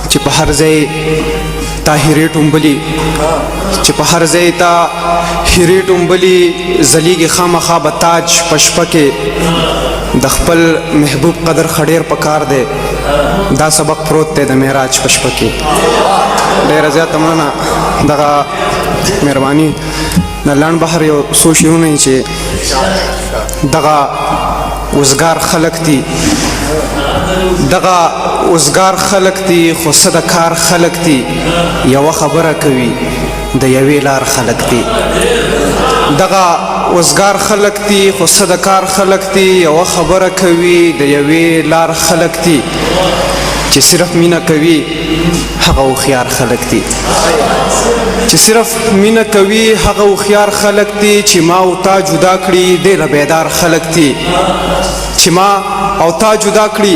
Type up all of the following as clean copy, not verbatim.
چې په هر ځای تا هیرې ټومبلي چې په هر ځای تا هیرې ټومبلي ځلیږي خامخا به تاج په شپه کې د خپل محبوب قدر خډیر په کار دی دا سبق پروت دی د معراج په شپه کې ډېره زیاته مننه دغه مهرباني د لنډ بهر یو څو شعرونه چې دغه وزګار خلک دي دغه وزګار خلک دي خو څه د کار خلک دي یوه خبره کوي د یوې لار خلک دي دغه وزګار خلک دي خو څه د کار خلک دي یوه خبره کوي د یوې لار خلک دي چې صرف مینه کوي هغه هوښیار خلک دي چې صرف مینه کوي هغه هوښیار خلک دي چې ما او تا جدا کړي دی له بیدار خلک دي چې ما او تا جدا کړي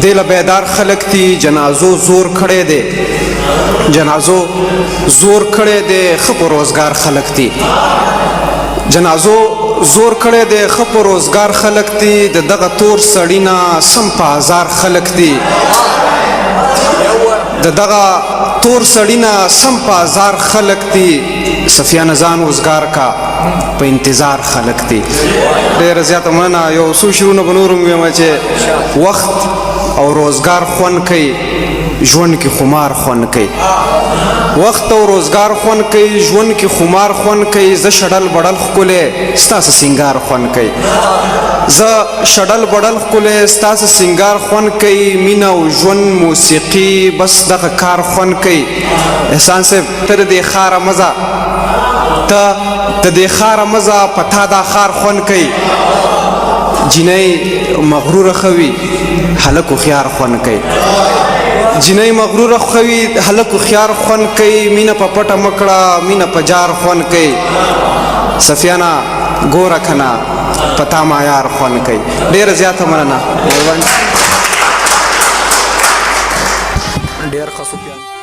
دی له بیدار خلک دي جنازو زور کړی دی جنازو زور کړی دی ښه په روزګار خلک دي جنازو زور کړی دی ښه په روزګار خلک دي د دغه تور سړي نه سم په هزار خلک دي د دغه تور سړي نه سم په هزار خلک دي سفیان ځان وزګار کا په انتظار خلک دي ډېره زیاته مننه یو څو شعرونه به نور هم ویم چې وخت او روزګار خوند کوي ژوند کې خمار خوند کوي وخت او روزګار خوند کوي ژوند کې خمار خوند کوي زه شډل بډل ښکلی ستاسو سینګار خوند کوي زه شډل بډل ښکلی ستاسو سینګار خوند کوي مینه او ژوند موسیقي بس دغه کار خوند کوي احسان صاحب ته د دې ښاره مزه ته د دې ښاره مزه په تا دا ښار خوند کوي جینۍ مغروره ښه وي هلک هوښیار خوند کوي جینۍ مغروره ښه وي هلک هوښیار خوند کوي مینه په پټه مه کړه مینه په جار خوند کوي سفیانه ګوره که نه په تا معیار خوند کوي ډېره زیاته مننه ډېر ښه سفیان